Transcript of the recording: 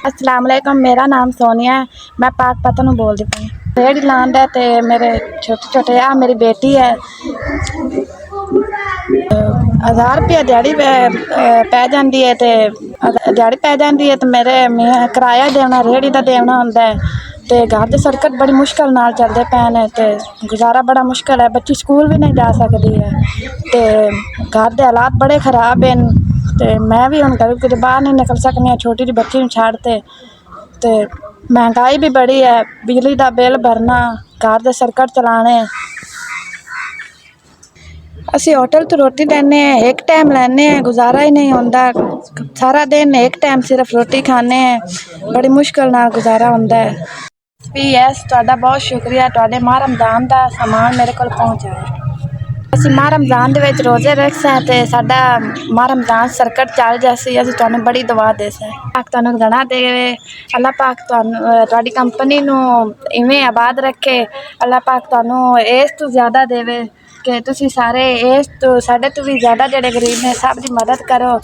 अस्सलाम वालेकुम, मेरा नाम सोनिया है। मैं पाकपतन बोलती पई रेहड़ी लांदा है ते मेरे छोटे छोटे मेरी बेटी है। 1000 रुपया दिहाड़ी पै जाती है ते दिहाड़ी पै जाती है तो मेरे किराया देना रेहड़ी का देना होंदा है ते घर के सर्कट बड़ी मुश्किल नाल चलते पे ने ते गुजारा बड़ा मुश्किल है। बच्ची स्कूल भी नहीं जा सकती है ते घर के हालात बड़े खराब हैं ते मैं भी हुण घर कुछ बाहर नहीं निकल सकनी, छोटी जी बच्ची नूं छड्ड ते महंगाई भी बड़ी है, बिजली का बिल भरना, घर के सर्कट चलाने। असीं होटल तो रोटी लैने एक टाइम लैने, गुजारा ही नहीं होंदा। सारा दिन एक टाइम सिर्फ रोटी खाने, बड़ी मुश्किल नाल गुजारा होंदा है। PS तुहाडा बहुत शुक्रिया, तुहाडे माह रमज़ान का समान मेरे कोल पहुँचाया। ਅਸੀਂ ਮਾਹ ਰਮਜ਼ਾਨ ਦੇ ਵਿੱਚ ਰੋਜ਼ੇ ਰੱਖਸਾਂ ਤੇ ਸਾਡਾ ਮਾਹ ਰਮਜ਼ਾਨ ਸਰਕਟ ਚੱਲ ਜਾਸੀ। ਅਸੀਂ ਤੁਹਾਨੂੰ ਬੜੀ ਦੁਆ ਦੇ ਸਾਂ, ਪਾਕ ਤੁਹਾਨੂੰ ਗਣਾ ਦੇਵੇ। ਅੱਲਾਹ ਪਾਕ ਤੁਹਾਨੂੰ ਤੁਹਾਡੀ ਕੰਪਨੀ ਨੂੰ ਇਵੇਂ ਆਬਾਦ ਰੱਖੇ। ਅੱਲਾਹ ਪਾਕ ਤੁਹਾਨੂੰ ਇਸ ਤੋਂ ਜ਼ਿਆਦਾ ਦੇਵੇ ਕਿ ਤੁਸੀਂ ਸਾਰੇ ਇਸ ਤੋਂ ਸਾਡੇ ਤੋਂ ਵੀ ਜ਼ਿਆਦਾ ਜਿਹੜੇ ਗਰੀਬ ਨੇ ਸਭ ਦੀ ਮਦਦ ਕਰੋ।